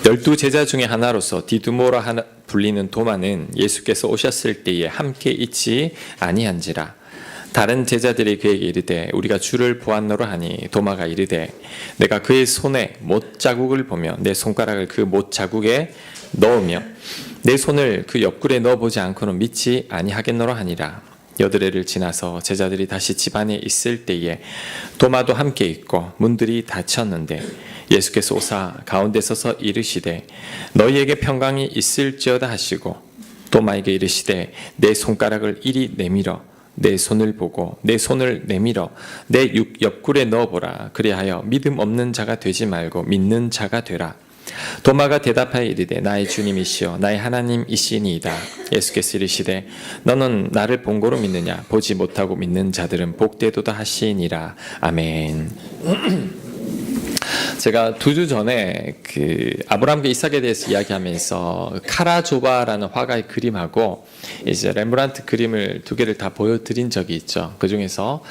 12 제자 중에 하나로서 디두모라 불리는 도마는 예수께서 오셨을 때에 함께 있지 아니한지라. 다른 제자들이 그에게 이르되 우리가 주를 보았노라 하니 도마가 이르되 내가 그의 손에 못자국을 보며 내 손가락을 그 못자국에 넣으며 내 손을 그 옆구리에 넣어보지 않고는 믿지 아니하겠노라 하니라. 여드레를 지나서 제자들이 다시 집 안에 있을 때에 도마도 함께 있고 문들이 닫혔는데 예수께서 오사 가운데 서서 이르시되 너희에게 평강이 있을지어다 하시고 도마에게 이르시되 내 손가락을 이리 내밀어 내 손을 보고 내 손을 내밀어 내 옆구리에 넣어보라. 그리하여 믿음 없는 자가 되지 말고 믿는 자가 되라. 도마가 대답하여 이르되 나의 주님이시여 나의 하나님이시니이다. 예수께서 이르시되 너는 나를 본고로 믿느냐? 보지 못하고 믿는 자들은 복되도다 하시니라. 아멘. 제가 2주 전에 그 아브라함과 이삭에 대해서 이야기하면서 카라조바라는 화가의 그림하고 이제 렘브란트 그림을 2개를 다 보여드린 적이 있죠. 그 중에서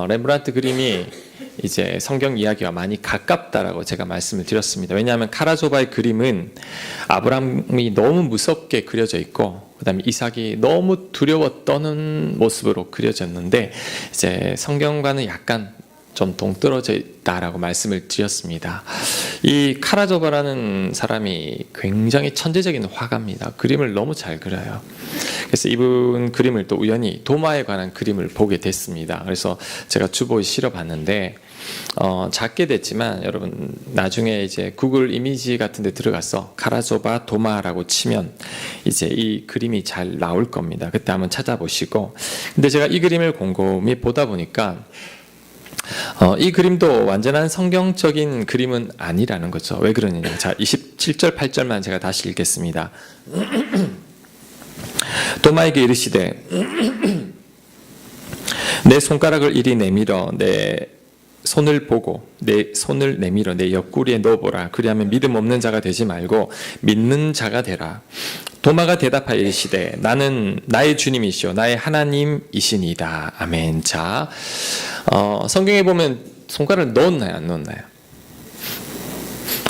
렘브란트 그림이 이제 성경 이야기와 많이 가깝다라고 제가 말씀을 드렸습니다. 왜냐하면 카라조바의 그림은 아브라함이 너무 무섭게 그려져 있고 그다음에 이삭이 너무 두려워 떠는 모습으로 그려졌는데 이제 성경과는 약간 좀 동떨어져 있다라고 말씀을 드렸습니다. 이 카라조바라는 사람이 굉장히 천재적인 화가입니다. 그림을 너무 잘 그려요. 그래서 이분 그림을 또 우연히 도마에 관한 그림을 보게 됐습니다. 그래서 제가 주보에 실어봤는데 작게 됐지만 여러분 나중에 이제 구글 이미지 같은 데 들어가서 카라조바 도마라고 치면 이제 이 그림이 잘 나올 겁니다. 그때 한번 찾아보시고. 근데 제가 이 그림을 곰곰이 보다 보니까 이 그림도 완전한 성경적인 그림은 아니라는 거죠. 왜 그러느냐? 자, 27절 8절만 제가 다시 읽겠습니다. 도마에게 이르시되 내 손가락을 이리 내밀어 내 손을 보고 내 손을 내밀어 내 옆구리에 넣어보라. 그리하면 믿음 없는 자가 되지 말고 믿는 자가 되라. 도마가 대답하여 이르시되 나는 나의 주님이시오 나의 하나님이시니이다. 아멘. 자, 성경에 보면 손가락을 넣었나요 안 넣었나요?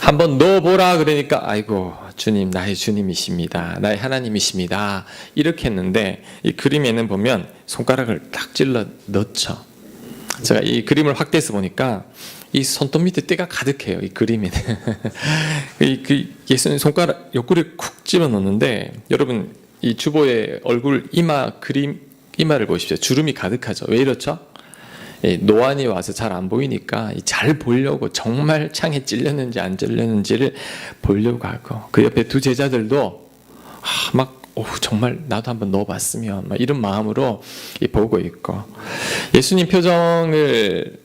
한번 넣어보라 그러니까 아이고 주님 나의 주님이십니다 나의 하나님이십니다 이렇게 했는데 이 그림에는 보면 손가락을 딱 찔러 넣죠. 제가 이 그림을 확대해서 보니까 이 손톱 밑에 때가 가득해요. 이 그림에는 예수님 손가락 옆구리에 쿡 집어넣는데 여러분 이 주보의 얼굴 이마를 보십시오. 주름이 가득하죠. 왜 이렇죠? 노안이 와서 잘 안 보이니까 잘 보려고 정말 창에 찔렸는지 안 찔렸는지를 보려고 하고 그 옆에 2 제자들도 막 정말 나도 한번 넣어봤으면 막 이런 마음으로 보고 있고 예수님 표정을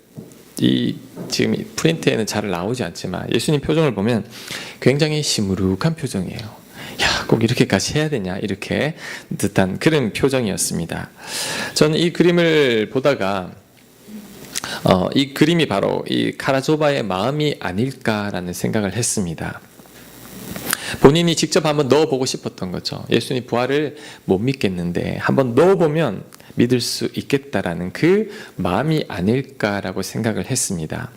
지금 프린트에는 잘 나오지 않지만 예수님 표정을 보면 굉장히 시무룩한 표정이에요. 야, 꼭 이렇게까지 해야 되냐 이렇게 듯한 그런 표정이었습니다. 저는 이 그림을 보다가 이 그림이 바로 이 카라조바의 마음이 아닐까라는 생각을 했습니다. 본인이 직접 한번 넣어보고 싶었던 거죠. 예수님 부활을 못 믿겠는데 한번 넣어보면 믿을 수 있겠다라는 그 마음이 아닐까라고 생각을 했습니다.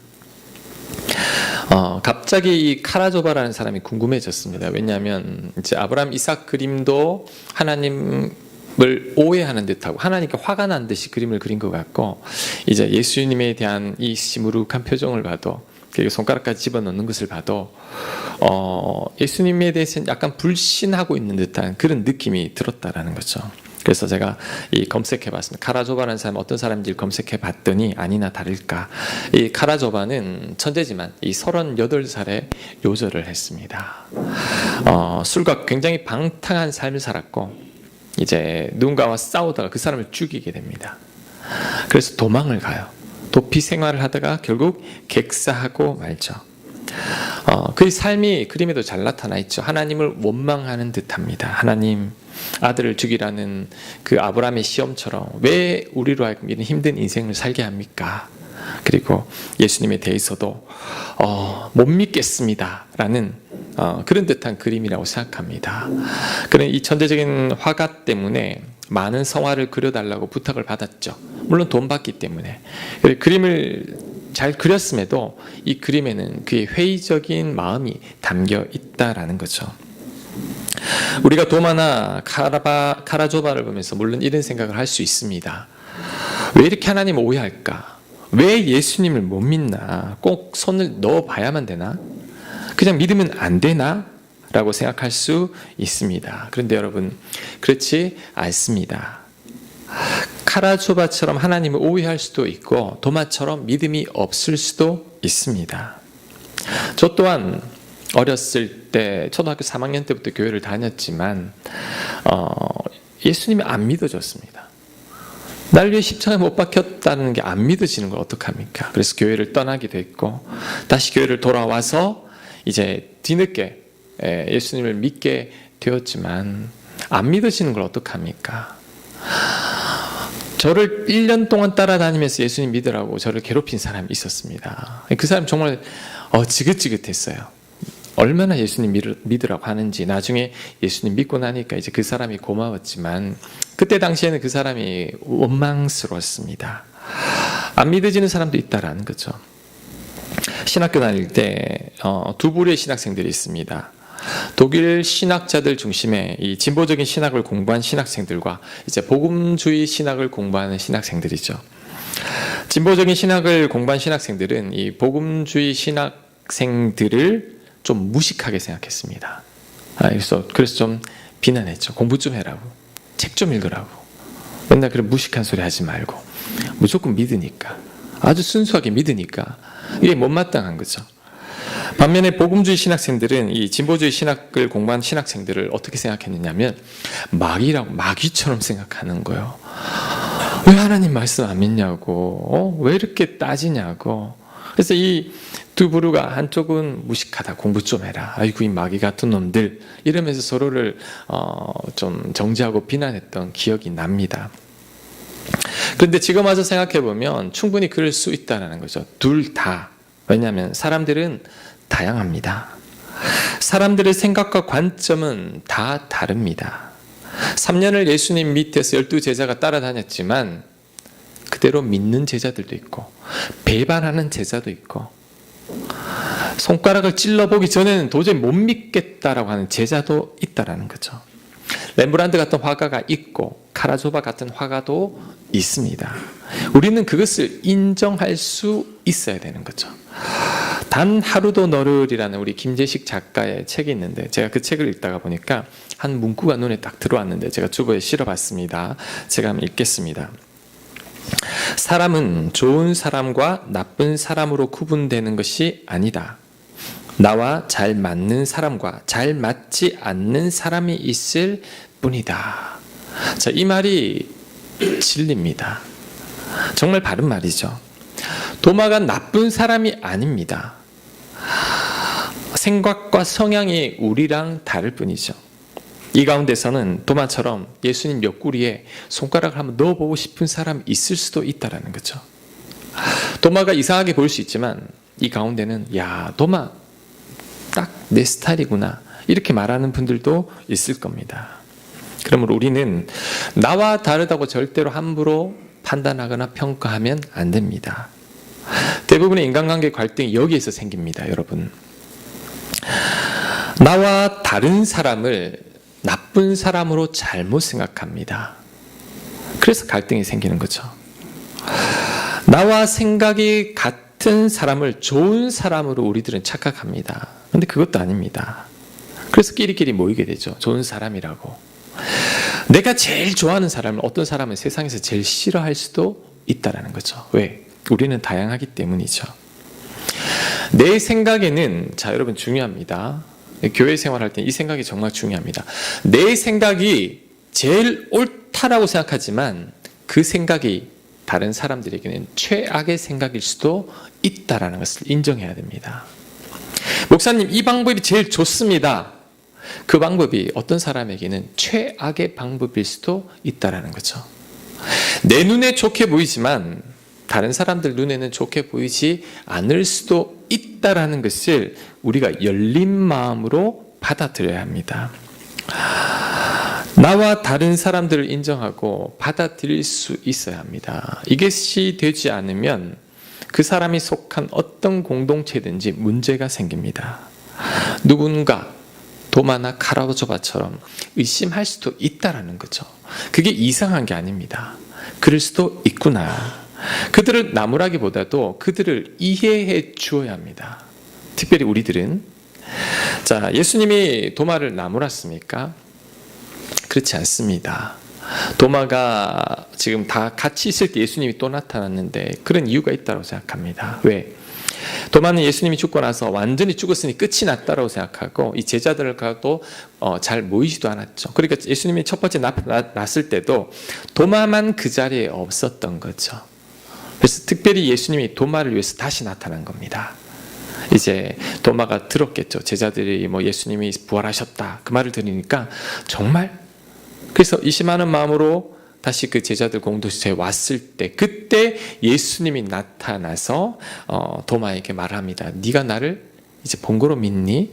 갑자기 이 카라조바라는 사람이 궁금해졌습니다. 왜냐하면 이제 아브라함 이삭 그림도 하나님을 오해하는 듯하고 하나님께 화가 난 듯이 그림을 그린 것 같고 이제 예수님에 대한 이 시무룩한 표정을 봐도 그리고 손가락까지 집어넣는 것을 봐도 예수님에 대해서는 약간 불신하고 있는 듯한 그런 느낌이 들었다라는 거죠. 그래서 제가 검색해봤습니다. 카라조바라는 사람 어떤 사람인지 검색해봤더니 아니나 다를까 이 카라조바는 천재지만 이 38살에 요절을 했습니다. 술과 굉장히 방탕한 삶을 살았고 이제 누군가와 싸우다가 그 사람을 죽이게 됩니다. 그래서 도망을 가요. 도피 생활을 하다가 결국 객사하고 말죠. 그의 삶이 그림에도 잘 나타나 있죠. 하나님을 원망하는 듯합니다. 하나님 아들을 죽이라는 그 아브라함의 시험처럼 왜 우리로 하여금 이런 힘든 인생을 살게 합니까? 그리고 예수님에 대해서도 못 믿겠습니다 라는 그런 듯한 그림이라고 생각합니다. 그런 이 천재적인 화가 때문에 많은 성화를 그려달라고 부탁을 받았죠. 물론 돈 받기 때문에. 그림을 잘 그렸음에도 이 그림에는 그의 회의적인 마음이 담겨 있다라는 거죠. 우리가 도마나 카라조바를 보면서 물론 이런 생각을 할 수 있습니다. 왜 이렇게 하나님을 오해할까? 왜 예수님을 못 믿나? 꼭 손을 넣어봐야만 되나? 그냥 믿으면 안 되나? 라고 생각할 수 있습니다. 그런데 여러분, 그렇지 않습니다. 카라조바처럼 하나님을 오해할 수도 있고 도마처럼 믿음이 없을 수도 있습니다. 저 또한 어렸을 때 초등학교 3학년 때부터 교회를 다녔지만 예수님이 안 믿어졌습니다. 날 위해 십자가에 못 박혔다는 게 안 믿어지는 걸 어떡합니까? 그래서 교회를 떠나게 됐고 다시 교회를 돌아와서 이제 뒤늦게 예수님을 믿게 되었지만 안 믿어지는 걸 어떡합니까? 저를 1년 동안 따라다니면서 예수님 믿으라고 저를 괴롭힌 사람이 있었습니다. 그 사람 정말 지긋지긋했어요. 얼마나 예수님 믿으라고 하는지. 나중에 예수님 믿고 나니까 이제 그 사람이 고마웠지만 그때 당시에는 그 사람이 원망스러웠습니다. 안 믿어지는 사람도 있다라는 거죠. 신학교 다닐 때 두 부류의 신학생들이 있습니다. 독일 신학자들 중심의 이 진보적인 신학을 공부한 신학생들과 이제 복음주의 신학을 공부하는 신학생들이죠. 진보적인 신학을 공부한 신학생들은 이 복음주의 신학생들을 좀 무식하게 생각했습니다. 그래서 좀 비난했죠. 공부 좀 해라고, 책 좀 읽으라고, 맨날 그런 무식한 소리 하지 말고 무조건 믿으니까, 아주 순수하게 믿으니까 이게 못마땅한 거죠. 반면에 복음주의 신학생들은 이 진보주의 신학을 공부한 신학생들을 어떻게 생각했느냐면 마귀처럼 생각하는 거예요. 왜 하나님 말씀 안 믿냐고, 왜 이렇게 따지냐고. 그래서 이 두 부류가 한쪽은 무식하다, 공부 좀 해라, 아이고 이 마귀 같은 놈들, 이러면서 서로를 좀 정죄하고 비난했던 기억이 납니다. 그런데 지금 와서 생각해보면 충분히 그럴 수 있다는 거죠. 둘 다. 왜냐하면 사람들은 다양합니다. 사람들의 생각과 관점은 다 다릅니다. 3년을 예수님 밑에서 12제자가 따라다녔지만 그대로 믿는 제자들도 있고 배반하는 제자도 있고 손가락을 찔러보기 전에는 도저히 못 믿겠다라고 하는 제자도 있다라는 거죠. 렘브란트 같은 화가가 있고 카라조바 같은 화가도 있습니다. 우리는 그것을 인정할 수 있어야 되는 거죠. 단 하루도 너를이라는 우리 김재식 작가의 책이 있는데 제가 그 책을 읽다가 보니까 한 문구가 눈에 딱 들어왔는데 제가 주보에 실어봤습니다. 제가 한번 읽겠습니다. 사람은 좋은 사람과 나쁜 사람으로 구분되는 것이 아니다. 나와 잘 맞는 사람과 잘 맞지 않는 사람이 있을 뿐이다. 자, 이 말이 진리입니다. 정말 바른 말이죠. 도마가 나쁜 사람이 아닙니다. 생각과 성향이 우리랑 다를 뿐이죠. 이 가운데서는 도마처럼 예수님 옆구리에 손가락을 한번 넣어보고 싶은 사람이 있을 수도 있다는 거죠. 도마가 이상하게 보일 수 있지만 이 가운데는 야, 도마 딱 내 스타일이구나, 이렇게 말하는 분들도 있을 겁니다. 그러므로 우리는 나와 다르다고 절대로 함부로 판단하거나 평가하면 안 됩니다. 대부분의 인간관계 갈등이 여기에서 생깁니다, 여러분. 나와 다른 사람을 나쁜 사람으로 잘못 생각합니다. 그래서 갈등이 생기는 거죠. 나와 생각이 같은 사람을 좋은 사람으로 우리들은 착각합니다. 그런데 그것도 아닙니다. 그래서 끼리끼리 모이게 되죠. 좋은 사람이라고. 내가 제일 좋아하는 사람을 어떤 사람은 세상에서 제일 싫어할 수도 있다는 거죠. 왜? 우리는 다양하기 때문이죠. 내 생각에는, 자, 여러분 중요합니다. 교회 생활할 때 이 생각이 정말 중요합니다. 내 생각이 제일 옳다라고 생각하지만 그 생각이 다른 사람들에게는 최악의 생각일 수도 있다라는 것을 인정해야 됩니다. 목사님, 이 방법이 제일 좋습니다. 그 방법이 어떤 사람에게는 최악의 방법일 수도 있다라는 거죠. 내 눈에 좋게 보이지만 다른 사람들 눈에는 좋게 보이지 않을 수도 있다라는 것을 우리가 열린 마음으로 받아들여야 합니다. 나와 다른 사람들을 인정하고 받아들일 수 있어야 합니다. 이것이 되지 않으면 그 사람이 속한 어떤 공동체든지 문제가 생깁니다. 누군가 도마나 카라조바처럼 의심할 수도 있다라는 거죠. 그게 이상한 게 아닙니다. 그럴 수도 있구나. 그들을 나무라기보다도 그들을 이해해 주어야 합니다. 특별히 우리들은. 자, 예수님이 도마를 나무랐습니까? 그렇지 않습니다. 도마가 지금 다 같이 있을 때 예수님이 또 나타났는데 그런 이유가 있다고 생각합니다. 왜? 도마는 예수님이 죽고 나서 완전히 죽었으니 끝이 났다고 생각하고 이 제자들과도 잘 모이지도 않았죠. 그러니까 예수님이 첫 번째 나타났을 때도 도마만 그 자리에 없었던 거죠. 그래서 특별히 예수님이 도마를 위해서 다시 나타난 겁니다. 이제 도마가 들었겠죠. 제자들이 예수님이 부활하셨다 그 말을 들으니까 정말, 그래서 의심하는 마음으로 다시 그 제자들 공동체에 왔을 때, 그때 예수님이 나타나서 도마에게 말합니다. 네가 나를 이제 본거로 믿니?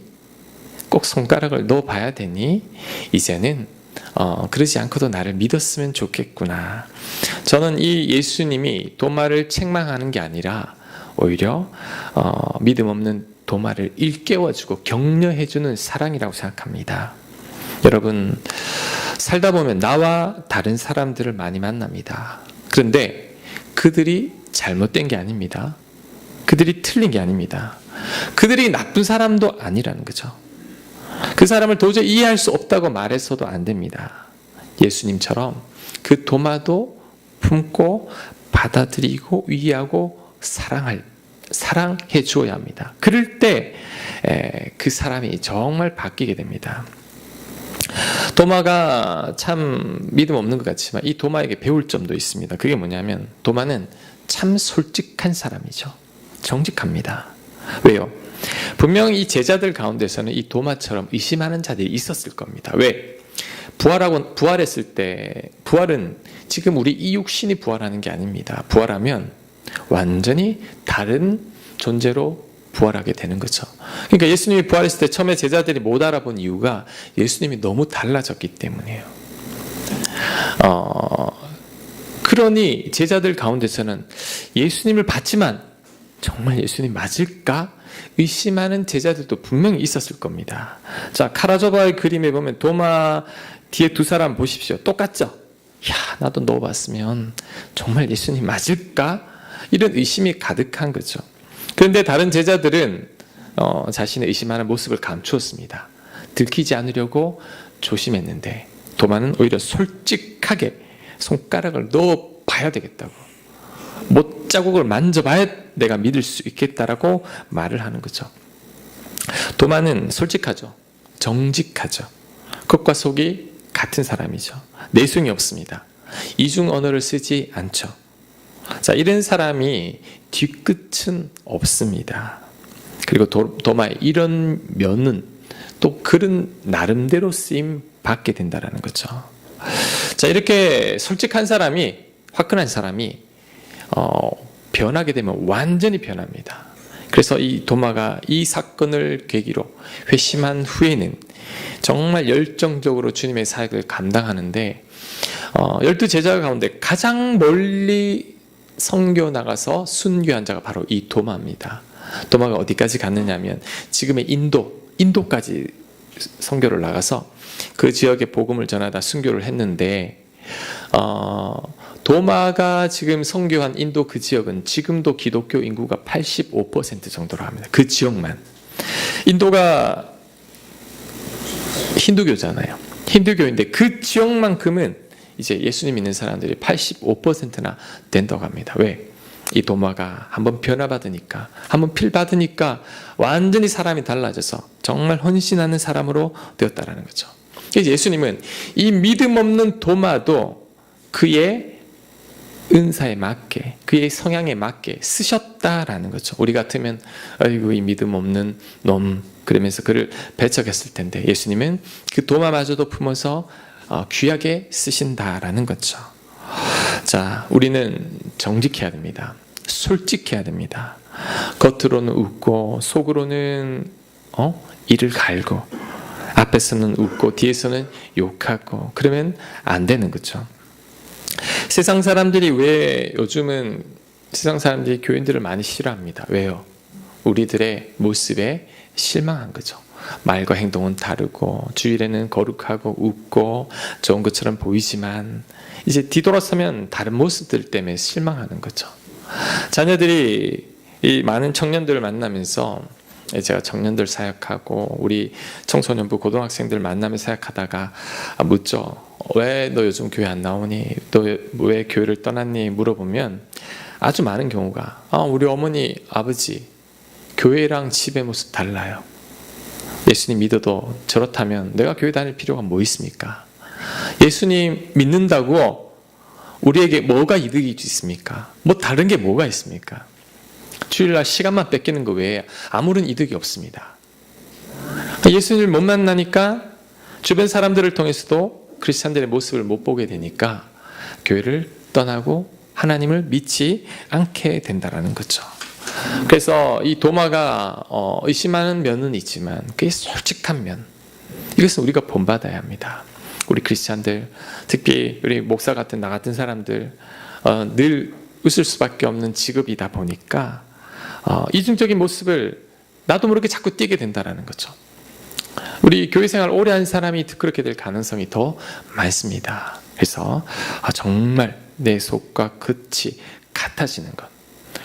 꼭 손가락을 넣어봐야 되니? 이제는 그러지 않고도 나를 믿었으면 좋겠구나. 저는 이 예수님이 도마를 책망하는 게 아니라 오히려 믿음 없는 도마를 일깨워주고 격려해주는 사랑이라고 생각합니다. 여러분, 살다 보면 나와 다른 사람들을 많이 만납니다. 그런데 그들이 잘못된 게 아닙니다. 그들이 틀린 게 아닙니다. 그들이 나쁜 사람도 아니라는 거죠. 그 사람을 도저히 이해할 수 없다고 말해서도 안 됩니다. 예수님처럼 그 도마도 품고 받아들이고 이해하고 사랑해 주어야 합니다. 그럴 때 그 사람이 정말 바뀌게 됩니다. 도마가 참 믿음 없는 것 같지만 이 도마에게 배울 점도 있습니다. 그게 뭐냐면 도마는 참 솔직한 사람이죠. 정직합니다. 왜요? 분명히 이 제자들 가운데서는 이 도마처럼 의심하는 자들이 있었을 겁니다. 왜? 부활했을 때, 부활은 지금 우리 이 육신이 부활하는 게 아닙니다. 부활하면 완전히 다른 존재로 부활하게 되는 거죠. 그러니까 예수님이 부활했을 때 처음에 제자들이 못 알아본 이유가 예수님이 너무 달라졌기 때문이에요. 그러니 제자들 가운데서는 예수님을 봤지만 정말 예수님 맞을까? 의심하는 제자들도 분명히 있었을 겁니다. 자, 카라조바의 그림에 보면 도마 뒤에 두 사람 보십시오. 똑같죠? 야, 나도 넣어봤으면 정말 예수님 맞을까? 이런 의심이 가득한 거죠. 그런데 다른 제자들은 자신의 의심하는 모습을 감추었습니다. 들키지 않으려고 조심했는데 도마는 오히려 솔직하게 손가락을 넣어봐야 되겠다고, 못자국을 만져봐야 내가 믿을 수 있겠다라고 말을 하는 거죠. 도마는 솔직하죠. 정직하죠. 겉과 속이 같은 사람이죠. 내숭이 없습니다. 이중 언어를 쓰지 않죠. 자, 이런 사람이 뒤끝은 없습니다. 그리고 도마의 이런 면은 또 그런 나름대로 쓰임 받게 된다는 거죠. 자, 이렇게 솔직한 사람이, 화끈한 사람이 변하게 되면 완전히 변합니다. 그래서 이 도마가 이 사건을 계기로 회심한 후에는 정말 열정적으로 주님의 사역을 감당하는데 12제자 가운데 가장 멀리 선교 나가서 순교한 자가 바로 이 도마입니다. 도마가 어디까지 갔느냐면 지금의 인도까지 선교를 나가서 그 지역에 복음을 전하다 순교를 했는데 도마가 지금 선교한 인도 그 지역은 지금도 기독교 인구가 85% 정도로 합니다. 그 지역만. 인도가 힌두교잖아요. 힌두교인데 그 지역만큼은 이제 예수님 믿는 사람들이 85%나 된다고 합니다. 왜? 이 도마가 한번 변화받으니까, 한번 필받으니까 완전히 사람이 달라져서 정말 헌신하는 사람으로 되었다라는 거죠. 그래서 예수님은 이 믿음 없는 도마도 그의 은사에 맞게, 그의 성향에 맞게 쓰셨다라는 거죠. 우리 같으면 아이고 이 믿음 없는 놈 그러면서 그를 배척했을 텐데 예수님은 그 도마마저도 품어서 귀하게 쓰신다라는 거죠. 자, 우리는 정직해야 됩니다. 솔직해야 됩니다. 겉으로는 웃고 속으로는 이를 갈고, 앞에서는 웃고 뒤에서는 욕하고, 그러면 안 되는 거죠. 세상 사람들이 왜 요즘은 세상 사람들이 교인들을 많이 싫어합니다. 왜요? 우리들의 모습에 실망한 거죠. 말과 행동은 다르고 주일에는 거룩하고 웃고 좋은 것처럼 보이지만 이제 뒤돌아서면 다른 모습들 때문에 실망하는 거죠. 자녀들이 이 많은 청년들을 만나면서 제가 청년들 사역하고 우리 청소년부 고등학생들 만나면서 사역하다가 묻죠. 왜 너 요즘 교회 안 나오니? 너 왜 교회를 떠났니? 물어보면 아주 많은 경우가 우리 어머니 아버지 교회랑 집의 모습 달라요. 예수님 믿어도 저렇다면 내가 교회 다닐 필요가 뭐 있습니까? 예수님 믿는다고 우리에게 뭐가 이득이 있습니까? 뭐 다른 게 뭐가 있습니까? 주일날 시간만 뺏기는 거 외에 아무런 이득이 없습니다. 예수님을 못 만나니까 주변 사람들을 통해서도 크리스찬들의 모습을 못 보게 되니까 교회를 떠나고 하나님을 믿지 않게 된다는 거죠. 그래서 이 도마가 의심하는 면은 있지만 그게 솔직한 면, 이것은 우리가 본받아야 합니다. 우리 크리스찬들, 특히 우리 목사 같은 나 같은 사람들 늘 웃을 수밖에 없는 직업이다 보니까 이중적인 모습을 나도 모르게 자꾸 띠게 된다는 거죠. 우리 교회 생활 오래 한 사람이 그렇게 될 가능성이 더 많습니다. 그래서 정말 내 속과 겉이 같아지는 것.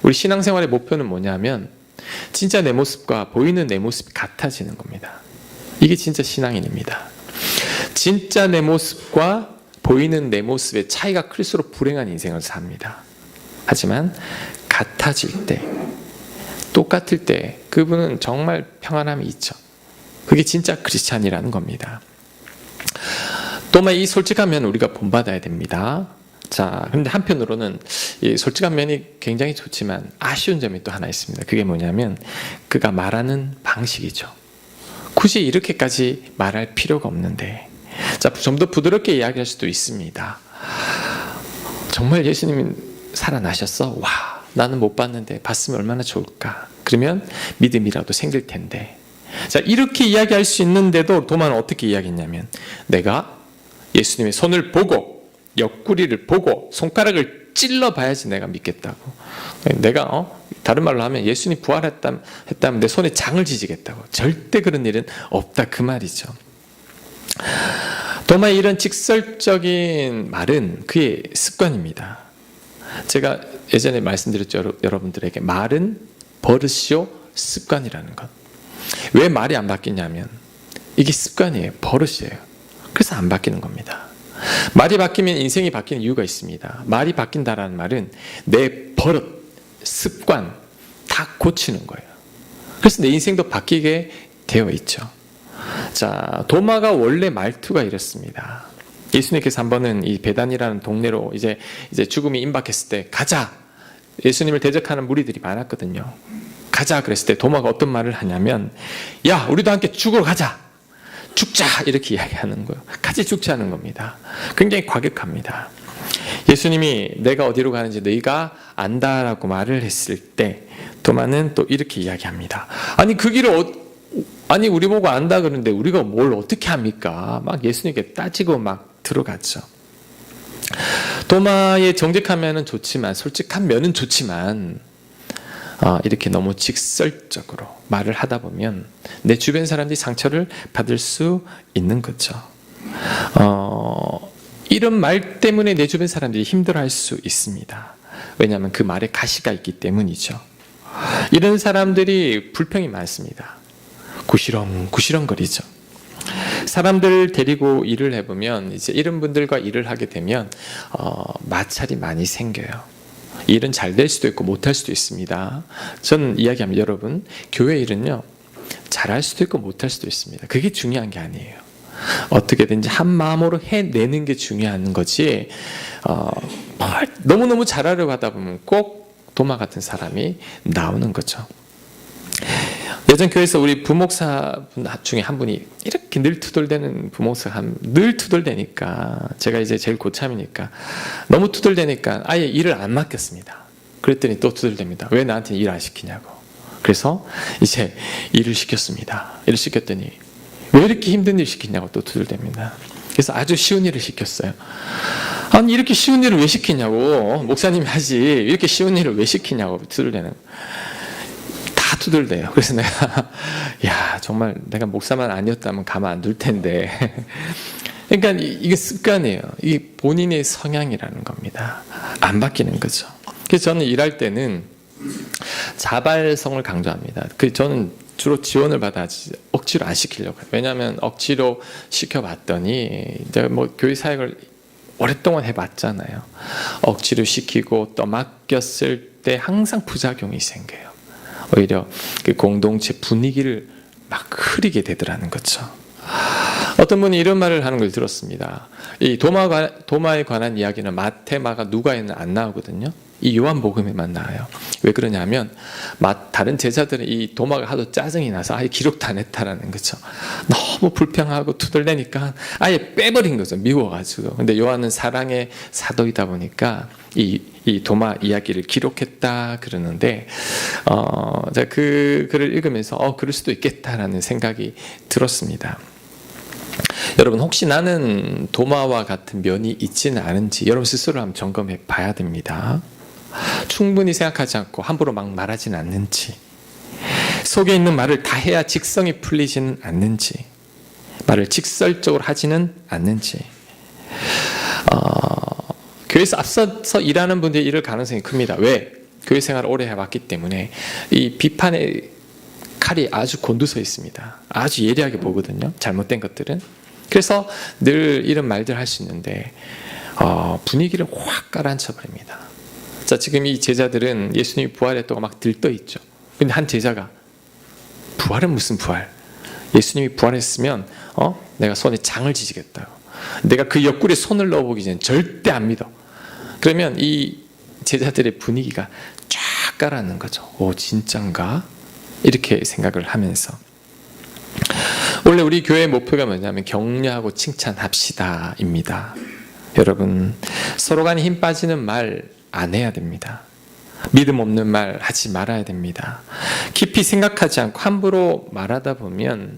우리 신앙생활의 목표는 뭐냐면 진짜 내 모습과 보이는 내 모습이 같아지는 겁니다. 이게 진짜 신앙인입니다. 진짜 내 모습과 보이는 내 모습의 차이가 클수록 불행한 인생을 삽니다. 하지만 같아질 때, 똑같을 때 그분은 정말 평안함이 있죠. 그게 진짜 크리스찬이라는 겁니다. 또한 이 솔직한 면을 우리가 본받아야 됩니다. 자, 그런데 한편으로는 이 솔직한 면이 굉장히 좋지만 아쉬운 점이 또 하나 있습니다. 그게 뭐냐면 그가 말하는 방식이죠. 굳이 이렇게까지 말할 필요가 없는데, 자, 좀 더 부드럽게 이야기할 수도 있습니다. 정말 예수님이 살아나셨어? 와, 나는 못 봤는데 봤으면 얼마나 좋을까? 그러면 믿음이라도 생길 텐데. 자, 이렇게 이야기할 수 있는데도 도마는 어떻게 이야기했냐면 내가 예수님의 손을 보고 옆구리를 보고 손가락을 찔러봐야지 내가 믿겠다고. 내가 다른 말로 하면 예수님 부활했다면 내 손에 장을 지지겠다고. 절대 그런 일은 없다 그 말이죠. 도마의 이런 직설적인 말은 그의 습관입니다. 제가 예전에 말씀드렸죠. 여러분들에게 말은 버릇이요 습관이라는 것. 왜 말이 안 바뀌냐면 이게 습관이에요. 버릇이에요. 그래서 안 바뀌는 겁니다. 말이 바뀌면 인생이 바뀌는 이유가 있습니다. 말이 바뀐다라는 말은 내 버릇, 습관 다 고치는 거예요. 그래서 내 인생도 바뀌게 되어 있죠. 자, 도마가 원래 말투가 이렇습니다. 예수님께서 한 번은 이 베단이라는 동네로 이제 죽음이 임박했을 때 가자. 예수님을 대적하는 무리들이 많았거든요. 가자 그랬을 때 도마가 어떤 말을 하냐면 야, 우리도 함께 죽으러 가자. 죽자 이렇게 이야기하는 거예요. 같이 죽자는 겁니다. 굉장히 과격합니다. 예수님이 내가 어디로 가는지 너희가 안다라고 말을 했을 때 도마는 또 이렇게 이야기합니다. 아니 그 길을 아니 우리 보고 안다 그러는데 우리가 뭘 어떻게 합니까? 막 예수님께 따지고 막 들어갔죠. 도마의 정직한 면은 좋지만 솔직한 면은 좋지만 이렇게 너무 직설적으로 말을 하다 보면 내 주변 사람들이 상처를 받을 수 있는 거죠. 이런 말 때문에 내 주변 사람들이 힘들어할 수 있습니다. 왜냐하면 그 말에 가시가 있기 때문이죠. 이런 사람들이 불평이 많습니다. 구시렁구시렁거리죠. 사람들 데리고 일을 해보면 이제 이런 분들과 일을 하게 되면 마찰이 많이 생겨요. 일은 잘 될 수도 있고 못할 수도 있습니다. 저는 이야기하면 여러분 교회 일은요 잘할 수도 있고 못할 수도 있습니다. 그게 중요한 게 아니에요. 어떻게든지 한 마음으로 해내는 게 중요한 거지 너무너무 잘하려고 하다 보면 꼭 도마 같은 사람이 나오는 거죠. 예전 교회에서 우리 부목사 중에 한 분이 이렇게 늘 투덜대는 부목사가 늘 투덜대니까 제가 이제 제일 고참이니까 너무 투덜대니까 아예 일을 안 맡겼습니다. 그랬더니 또 투덜댑니다. 왜 나한테 일 안 시키냐고. 그래서 이제 일을 시켰습니다. 일을 시켰더니 왜 이렇게 힘든 일 시키냐고 또 투덜댑니다. 그래서 아주 쉬운 일을 시켰어요. 아니 이렇게 쉬운 일을 왜 시키냐고, 목사님이 하지 이렇게 쉬운 일을 왜 시키냐고 두들대는, 다 두들대요. 그래서 내가 야 정말 내가 목사만 아니었다면 가만 안 둘 텐데. 그러니까 이게 습관이에요. 이게 본인의 성향이라는 겁니다. 안 바뀌는 거죠. 그래서 저는 일할 때는 자발성을 강조합니다. 저는 주로 지원을 받아야지 억지로 안 시키려고 해요. 왜냐하면 억지로 시켜봤더니 내가 뭐 교회 사역을 오랫동안 해봤잖아요. 억지로 시키고 또 맡겼을 때 항상 부작용이 생겨요. 오히려 그 공동체 분위기를 막 흐리게 되더라는 거죠. 어떤 분이 이런 말을 하는 걸 들었습니다. 이 도마에 관한 이야기는 마태, 마가, 누가에는 안 나오거든요. 이 요한복음에만 나와요. 왜 그러냐면 다른 제자들은 이 도마가 하도 짜증이 나서 아예 기록도 안 했다라는 거죠. 너무 불평하고 투덜대니까 아예 빼버린 거죠. 미워가지고. 근데 요한은 사랑의 사도이다 보니까 이 도마 이야기를 기록했다 그러는데 제가 그 글을 읽으면서 그럴 수도 있겠다라는 생각이 들었습니다. 여러분 혹시 나는 도마와 같은 면이 있지는 않은지 여러분 스스로 한번 점검해 봐야 됩니다. 충분히 생각하지 않고 함부로 막 말하지는 않는지, 속에 있는 말을 다 해야 직성이 풀리지는 않는지, 말을 직설적으로 하지는 않는지. 교회에서 앞서서 일하는 분들이 이럴 가능성이 큽니다. 왜? 교회 생활을 오래 해왔기 때문에 이 비판의 칼이 아주 곤두서 있습니다. 아주 예리하게 보거든요. 잘못된 것들은. 그래서 늘 이런 말들 할 수 있는데 분위기를 확 가라앉혀 버립니다. 자, 지금 이 제자들은 예수님이 부활했다고 막 들떠 있죠. 근데 한 제자가 부활은 무슨 부활? 예수님이 부활했으면 내가 손에 장을 지지겠다고. 내가 그 옆구리에 손을 넣어보기 전에 절대 안 믿어. 그러면 이 제자들의 분위기가 쫙 가라앉는 거죠. 진짠가? 이렇게 생각을 하면서. 원래 우리 교회의 목표가 뭐냐면 격려하고 칭찬합시다입니다. 여러분 서로 간에 힘 빠지는 말 안 해야 됩니다. 믿음 없는 말 하지 말아야 됩니다. 깊이 생각하지 않고 함부로 말하다 보면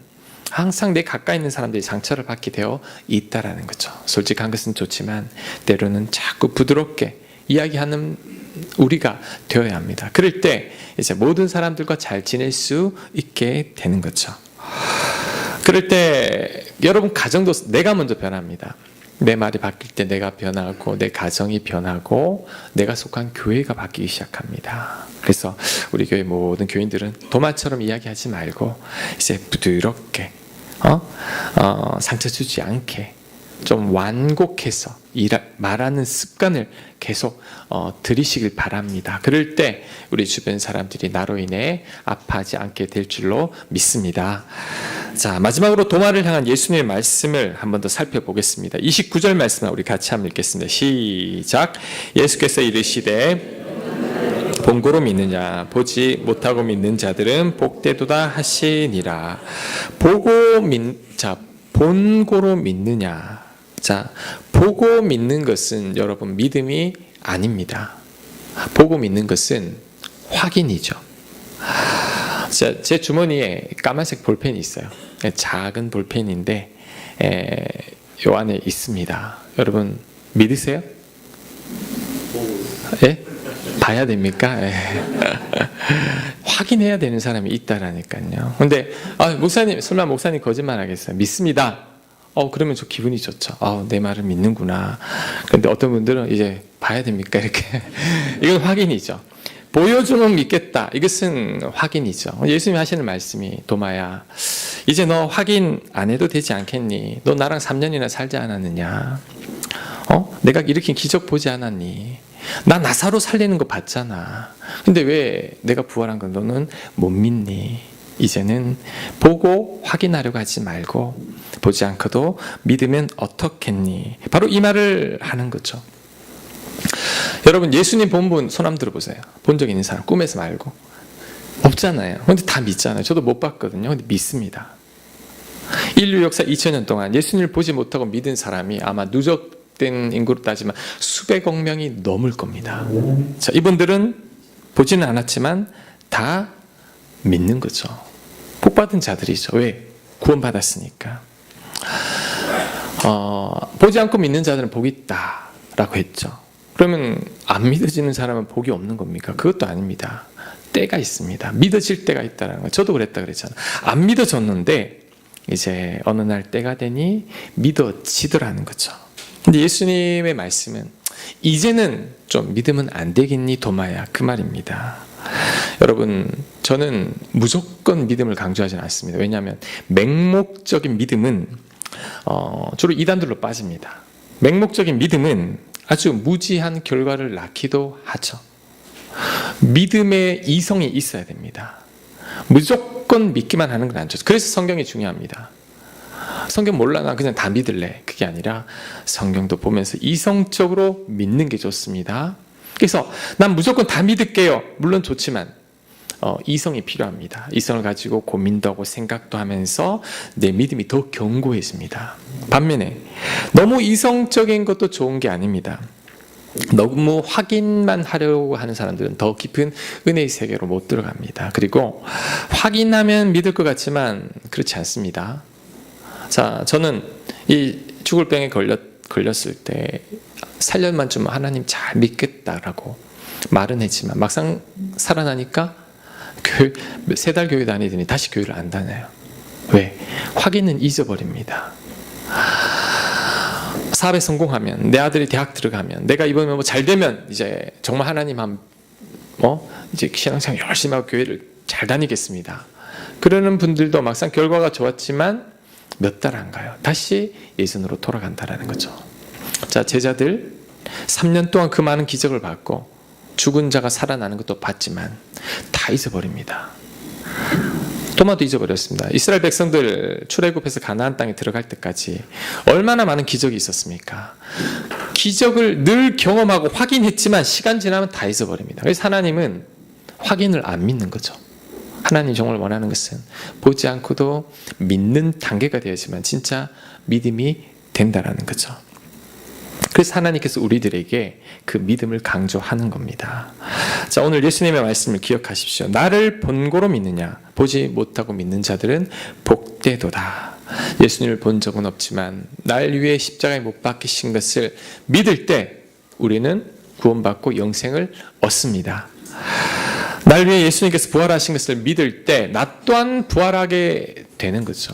항상 내 가까이 있는 사람들이 상처를 받게 되어 있다라는 거죠. 솔직한 것은 좋지만 때로는 자꾸 부드럽게 이야기하는 우리가 되어야 합니다. 그럴 때 이제 모든 사람들과 잘 지낼 수 있게 되는 거죠. 그럴 때 여러분 가정도 내가 먼저 변합니다. 내 말이 바뀔 때 내가 변하고 내 가정이 변하고 내가 속한 교회가 바뀌기 시작합니다. 그래서 우리 교회 모든 교인들은 도마처럼 이야기하지 말고 이제 부드럽게 상처 주지 않게 좀 완곡해서 말하는 습관을 계속 들이시길 바랍니다. 그럴 때 우리 주변 사람들이 나로 인해 아파하지 않게 될 줄로 믿습니다. 자, 마지막으로 도마를 향한 예수님의 말씀을 한 번 더 살펴보겠습니다. 29절 말씀을 우리 같이 한번 읽겠습니다. 시작. 예수께서 이르시되 본고로 믿느냐 보지 못하고 믿는 자들은 복되도다 하시니라. 본고로 믿느냐. 자, 보고 믿는 것은 여러분 믿음이 아닙니다. 보고 믿는 것은 확인이죠. 자, 제 주머니에 까만색 볼펜이 있어요. 작은 볼펜인데 요 안에 있습니다. 여러분 믿으세요? 예? 봐야 됩니까? 확인해야 되는 사람이 있다라니까요. 근데 목사님 설마 목사님 거짓말 하겠어요? 믿습니다. 그러면 저 기분이 좋죠. 내 말을 믿는구나. 그런데 어떤 분들은 이제 봐야 됩니까? 이렇게. 이건 확인이죠. 보여주면 믿겠다. 이것은 확인이죠. 예수님이 하시는 말씀이 도마야, 이제 너 확인 안 해도 되지 않겠니? 너 나랑 3년이나 살지 않았느냐? 내가 일으킨 기적 보지 않았니? 나 나사로 살리는 거 봤잖아. 근데 왜 내가 부활한 건 너는 못 믿니? 이제는 보고 확인하려고 하지 말고 보지 않고도 믿으면 어떻겠니? 바로 이 말을 하는 거죠. 여러분 예수님 본 분 손 한번 들어보세요. 본 적 있는 사람 꿈에서 말고. 없잖아요. 근데 다 믿잖아요. 저도 못 봤거든요. 근데 믿습니다. 인류 역사 2000년 동안 예수님을 보지 못하고 믿은 사람이 아마 누적된 인구로 따지면 수백억 명이 넘을 겁니다. 자, 이분들은 보지는 않았지만 다 믿는 거죠. 복받은 자들이죠. 왜? 구원받았으니까. 보지 않고 믿는 자들은 복이 있다라고 했죠. 그러면 안 믿어지는 사람은 복이 없는 겁니까? 그것도 아닙니다. 때가 있습니다. 믿어질 때가 있다는 거. 저도 그랬다 그랬잖아요. 안 믿어졌는데 이제 어느 날 때가 되니 믿어지더라는 거죠. 근데 예수님의 말씀은 이제는 좀 믿으면 안 되겠니 도마야, 그 말입니다. 여러분, 저는 무조건 믿음을 강조하지는 않습니다. 왜냐하면 맹목적인 믿음은 주로 이단들로 빠집니다. 맹목적인 믿음은 아주 무지한 결과를 낳기도 하죠. 믿음의 이성이 있어야 됩니다. 무조건 믿기만 하는 건 안 좋죠. 그래서 성경이 중요합니다. 성경 몰라, 나 그냥 다 믿을래. 그게 아니라 성경도 보면서 이성적으로 믿는 게 좋습니다. 그래서 난 무조건 다 믿을게요. 물론 좋지만 이성이 필요합니다. 이성을 가지고 고민도 하고 생각도 하면서 내 믿음이 더 견고해집니다. 반면에 너무 이성적인 것도 좋은 게 아닙니다. 너무 확인만 하려고 하는 사람들은 더 깊은 은혜의 세계로 못 들어갑니다. 그리고 확인하면 믿을 것 같지만 그렇지 않습니다. 자, 저는 이 죽을 병에 걸렸을 때 살려만 주면 하나님 잘 믿겠다라고 말은 했지만 막상 살아나니까 3달 교회 다니더니 다시 교회를 안 다녀요. 왜? 확인은 잊어버립니다. 사업에 성공하면, 내 아들이 대학 들어가면, 내가 이번에 뭐 잘 되면 이제 정말 하나님 이제 신앙생활 열심히 하고 교회를 잘 다니겠습니다. 그러는 분들도 막상 결과가 좋았지만 몇 달 안 가요. 다시 예전으로 돌아간다라는 거죠. 자, 제자들 3년 동안 그 많은 기적을 받고 죽은 자가 살아나는 것도 봤지만 다 잊어버립니다. 도마도 잊어버렸습니다. 이스라엘 백성들 출애굽해서 가나안 땅에 들어갈 때까지 얼마나 많은 기적이 있었습니까? 기적을 늘 경험하고 확인했지만 시간 지나면 다 잊어버립니다. 그래서 하나님은 확인을 안 믿는 거죠. 하나님 정말 원하는 것은 보지 않고도 믿는 단계가 되어야지만 진짜 믿음이 된다라는 거죠. 그래서 하나님께서 우리들에게 그 믿음을 강조하는 겁니다. 자, 오늘 예수님의 말씀을 기억하십시오. 나를 본고로 믿느냐? 보지 못하고 믿는 자들은 복되도다. 예수님을 본 적은 없지만 날 위해 십자가에 못 박히신 것을 믿을 때 우리는 구원받고 영생을 얻습니다. 날 위해 예수님께서 부활하신 것을 믿을 때 나 또한 부활하게 되는 거죠.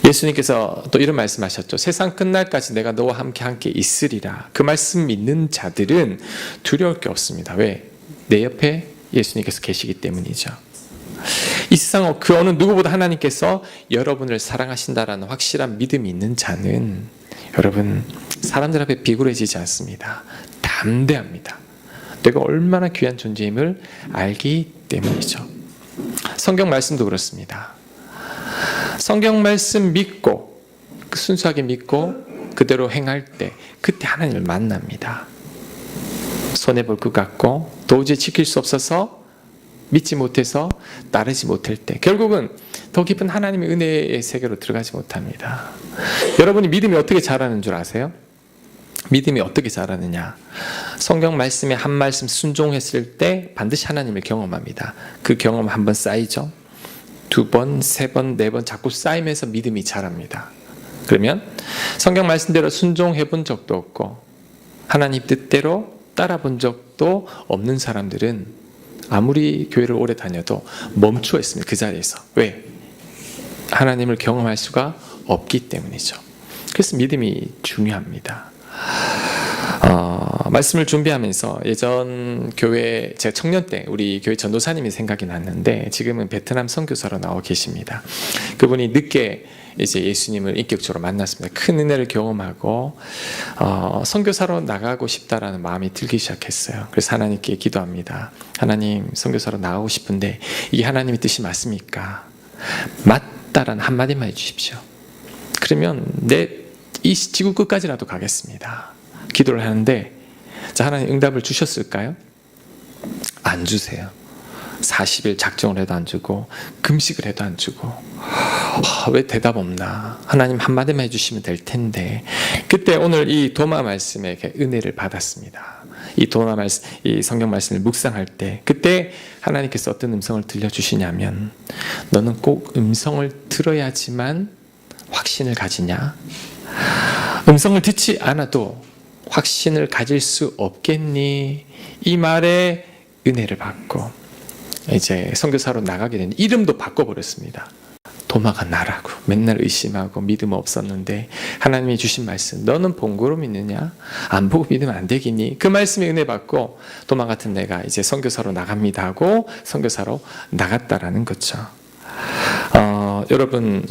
예수님께서 또 이런 말씀하셨죠. 세상 끝날까지 내가 너와 함께 있으리라. 그 말씀 믿는 자들은 두려울 게 없습니다. 왜? 내 옆에 예수님께서 계시기 때문이죠. 이 세상 그 어느 누구보다 하나님께서 여러분을 사랑하신다라는 확실한 믿음이 있는 자는 여러분 사람들 앞에 비굴해지지 않습니다. 담대합니다. 내가 얼마나 귀한 존재임을 알기 때문이죠. 성경 말씀도 그렇습니다. 성경 말씀 믿고 순수하게 믿고 그대로 행할 때 그때 하나님을 만납니다. 손해볼 것 같고 도저히 지킬 수 없어서 믿지 못해서 따르지 못할 때 결국은 더 깊은 하나님의 은혜의 세계로 들어가지 못합니다. 여러분이 믿음이 어떻게 자라는 줄 아세요? 믿음이 어떻게 자라느냐? 성경 말씀에 한 말씀 순종했을 때 반드시 하나님을 경험합니다. 그 경험 한번 쌓이죠. 2번, 3번, 4번 자꾸 쌓이면서 믿음이 자랍니다. 그러면 성경 말씀대로 순종해 본 적도 없고 하나님 뜻대로 따라 본 적도 없는 사람들은 아무리 교회를 오래 다녀도 멈추어 있습니다. 그 자리에서. 왜? 하나님을 경험할 수가 없기 때문이죠. 그래서 믿음이 중요합니다. 말씀을 준비하면서 예전 교회 제가 청년 때 우리 교회 전도사님이 생각이 났는데 지금은 베트남 선교사로 나와 계십니다. 그분이 늦게 이제 예수님을 인격적으로 만났습니다. 큰 은혜를 경험하고 선교사로 나가고 싶다라는 마음이 들기 시작했어요. 그래서 하나님께 기도합니다. 하나님, 선교사로 나가고 싶은데 이게 하나님의 뜻이 맞습니까? 맞다라는 한마디만 해주십시오. 그러면 이 지구 끝까지라도 가겠습니다. 기도를 하는데 자, 하나님 응답을 주셨을까요? 안 주세요. 40일 작정을 해도 안 주고 금식을 해도 안 주고 왜 대답 없나? 하나님 한마디만 해주시면 될 텐데 그때 오늘 이 도마 말씀에 은혜를 받았습니다. 이 도마 말씀, 이 성경 말씀을 묵상할 때 그때 하나님께서 어떤 음성을 들려주시냐면 너는 꼭 음성을 들어야지만 확신을 가지냐? 음성을 듣지 않아도 확신을 가질 수 없겠니? 이 말에 은혜를 받고 이제 선교사로 나가게 된 이름도 바꿔버렸습니다. 도마가 나라고. 맨날 의심하고 믿음 없었는데 하나님이 주신 말씀, 너는 본고로 믿느냐? 안 보고 믿으면 안 되겠니? 그 말씀에 은혜 받고 도마 같은 내가 이제 선교사로 나갑니다 하고 선교사로 나갔다라는 거죠. 여러분,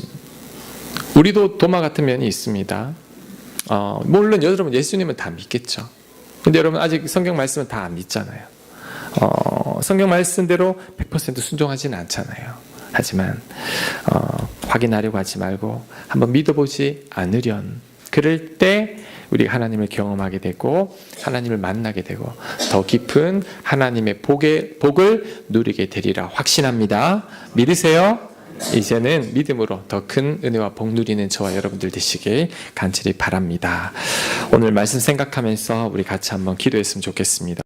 우리도 도마 같은 면이 있습니다. 물론 여러분 예수님은 다 믿겠죠. 근데 여러분 아직 성경 말씀은 다 안 믿잖아요. 성경 말씀대로 100% 순종하지는 않잖아요. 하지만 확인하려고 하지 말고 한번 믿어보지 않으련, 그럴 때 우리가 하나님을 경험하게 되고 하나님을 만나게 되고 더 깊은 하나님의 복을 누리게 되리라 확신합니다. 믿으세요? 이제는 믿음으로 더 큰 은혜와 복 누리는 저와 여러분들 되시길 간절히 바랍니다. 오늘 말씀 생각하면서 우리 같이 한번 기도했으면 좋겠습니다.